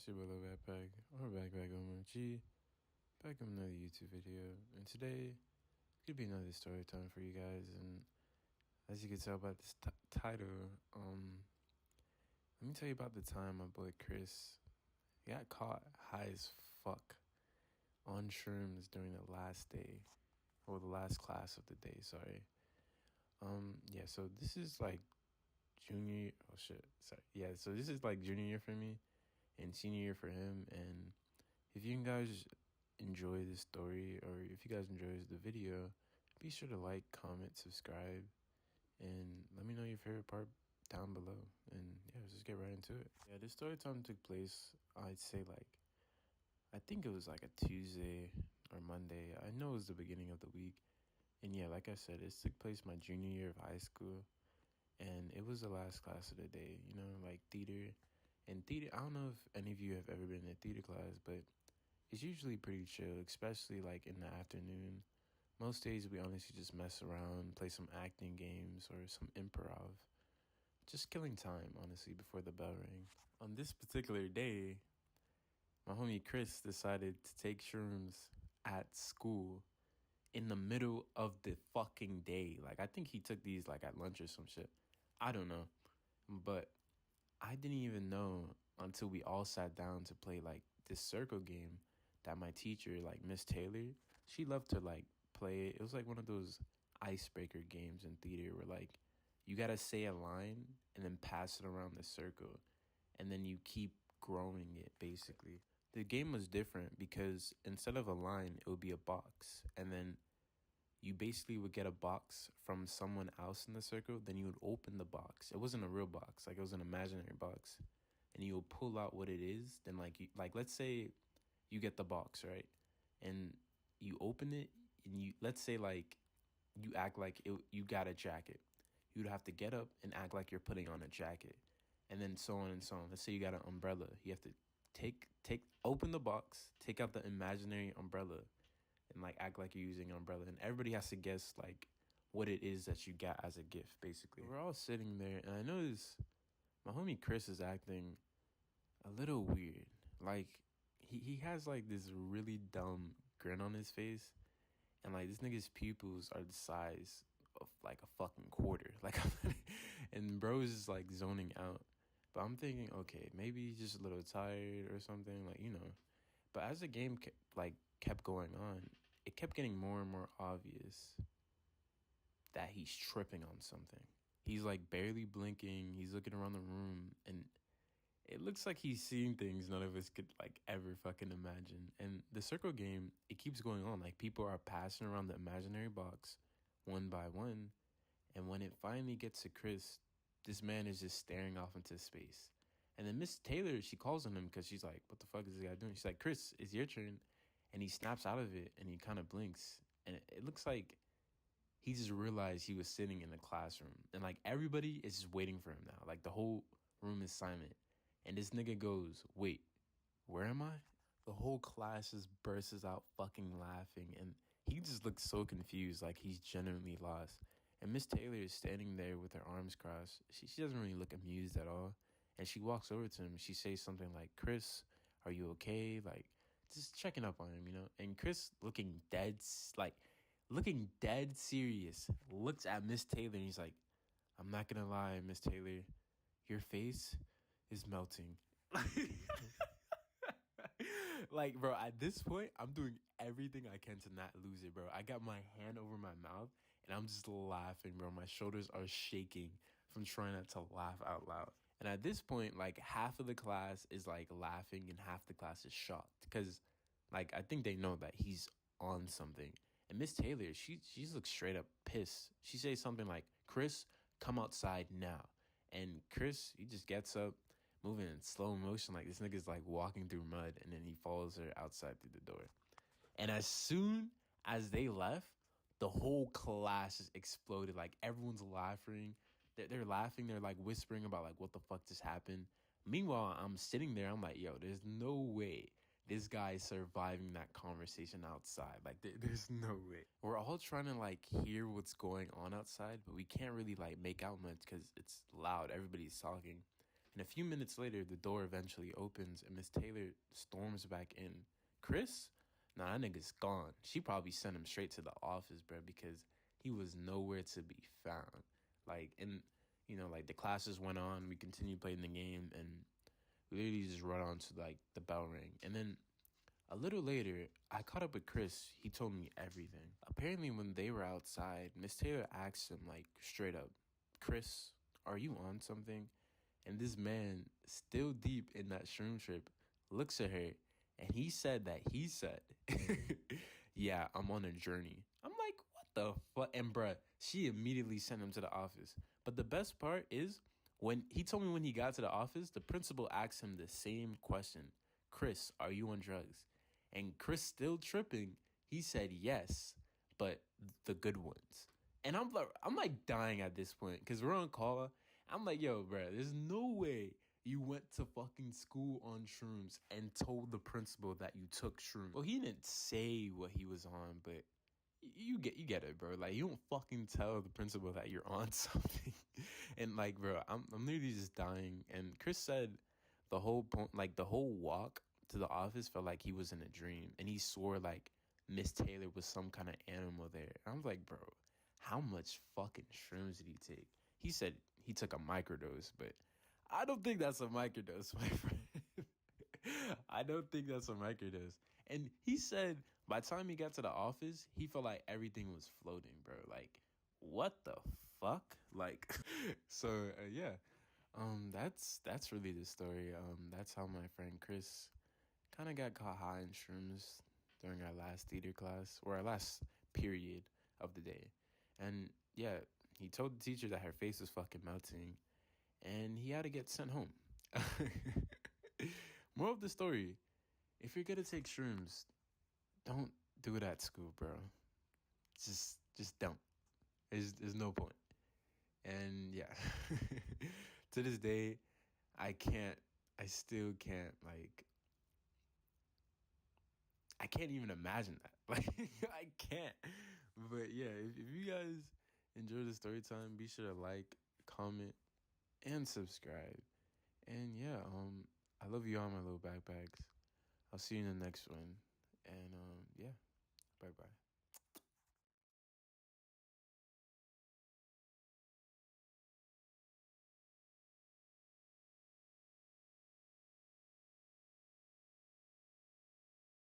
It's your brother Backpack. We're back on my G. Back on another YouTube video. And today, could be another story time for you guys. And as you can tell by this title, let me tell you about the time my boy Chris got caught high as fuck on shrooms during the last day. Or the last class of the day, sorry. Yeah, so this is like junior, so this is like junior year for me and senior year for him. And if you guys enjoy this story, or if you guys enjoy the video, be sure to like, comment, subscribe, and let me know your favorite part down below. And yeah, let's just get right into it. Yeah, this story time took place, I'd say I think it was like a Tuesday or Monday. I know it was the beginning of the week. And yeah, like I said, it took place my junior year of high school. And it was the last class of the day, like theater. And theater, I don't know if any of you have ever been in a theater class, but it's usually pretty chill, especially like in the afternoon. Most days we honestly just mess around, play some acting games or some improv. Just killing time, honestly, before the bell rang. On this particular day, my homie Chris decided to take shrooms at school in the middle of the fucking day. Like, I think he took these like at lunch or some shit. I don't know. But I didn't even know until we all sat down to play like this circle game that my teacher, like Miss Taylor, she loved to like play. It was like one of those icebreaker games in theater where like you gotta say a line and then pass it around the circle, and then you keep growing it basically. The game was different because instead of a line, it would be a box, and then you basically would get a box from someone else in the circle, then you would open the box. It wasn't a real box, like it was an imaginary box. And you would pull out what it is, then let's say you get the box, right? And you open it, and let's say like you act like you got a jacket. You'd have to get up and act like you're putting on a jacket. And then so on and so on. Let's say you got an umbrella. You have to open the box, take out the imaginary umbrella, and like act like you're using an umbrella, and everybody has to guess like what it is that you got as a gift. Basically, we're all sitting there, and I notice my homie Chris is acting a little weird. Like he has like this really dumb grin on his face, and like this nigga's pupils are the size of like a fucking quarter. Like, and bro is just like zoning out. But I'm thinking, okay, maybe he's just a little tired or something, like, But as the game kept going on, it kept getting more and more obvious that he's tripping on something. He's like barely blinking. He's looking around the room, and it looks like he's seeing things none of us could like ever fucking imagine. And the circle game, it keeps going on. Like, people are passing around the imaginary box one by one. And when it finally gets to Chris, this man is just staring off into space. And then Miss Taylor, she calls on him because she's like, what the fuck is this guy doing? She's like, Chris, it's your turn. And he snaps out of it, and he kind of blinks. And it looks like he just realized he was sitting in a classroom. And like everybody is just waiting for him now. Like the whole room is silent. And this nigga goes, wait, where am I? The whole class just bursts out fucking laughing. And he just looks so confused, like he's genuinely lost. And Miss Taylor is standing there with her arms crossed. She doesn't really look amused at all. And she walks over to him. She says something like, Chris, are you okay? Like, just checking up on him, And Chris, looking dead serious, looks at Miss Taylor, and he's like, I'm not gonna lie, Miss Taylor, your face is melting. Like, bro, at this point, I'm doing everything I can to not lose it, bro. I got my hand over my mouth, and I'm just laughing, bro. My shoulders are shaking from trying not to laugh out loud. And at this point, like, half of the class is, like, laughing, and half the class is shocked. Because, like, I think they know that he's on something. And Miss Taylor, she looks straight up pissed. She says something like, Chris, come outside now. And Chris, he just gets up, moving in slow motion, like this nigga's like walking through mud, and then he follows her outside through the door. And as soon as they left, the whole class just exploded. Like, everyone's laughing. They're laughing. They're like whispering about like what the fuck just happened. Meanwhile, I'm sitting there. I'm like, yo, there's no way this guy is surviving that conversation outside. Like, there's no way. We're all trying to like hear what's going on outside, but we can't really like make out much because it's loud. Everybody's talking. And a few minutes later, the door eventually opens and Miss Taylor storms back in. Chris? Nah, that nigga's gone. She probably sent him straight to the office, bro, because he was nowhere to be found. Like, and, like the classes went on, we continued playing the game, and we literally just run on to, like, the bell ring. And then a little later, I caught up with Chris. He told me everything. Apparently, when they were outside, Miss Taylor asked him, like, straight up, Chris, are you on something? And this man, still deep in that shroom trip, looks at her, and he said, yeah, I'm on a journey. I'm like, what the fuck? And bruh, she immediately sent him to the office. But the best part is, when he told me when he got to the office, the principal asked him the same question. Chris, are you on drugs? And Chris, still tripping, he said yes, but the good ones. And I'm like dying at this point because we're on call. I'm like, yo, bro, there's no way you went to fucking school on shrooms and told the principal that you took shrooms. Well, he didn't say what he was on, but you get it, bro. Like, you don't fucking tell the principal that you're on something. And like, bro, I'm literally just dying. And Chris said the whole point, like the whole walk to the office felt like he was in a dream, and he swore like Miss Taylor was some kind of animal there. I was like, bro, how much fucking shrooms did he take? He said he took a microdose, but I don't think that's a microdose, my friend. I don't think that's a microdose. And he said by the time he got to the office, he felt like everything was floating, bro. Like, what the fuck? Like, so yeah, that's really the story. That's how my friend Chris kind of got caught high in shrooms during our last theater class, or our last period of the day. And yeah, he told the teacher that her face was fucking melting, and he had to get sent home. Moral of the story, if you're gonna take shrooms, don't do it at school, bro. Just don't. There's no point. And yeah, to this day, I still can't, like, I can't even imagine that. Like, I can't. But yeah, if you guys enjoy the story time, be sure to like, comment, and subscribe. And yeah, I love you all, my little backpacks. I'll see you in the next one. And yeah, bye bye.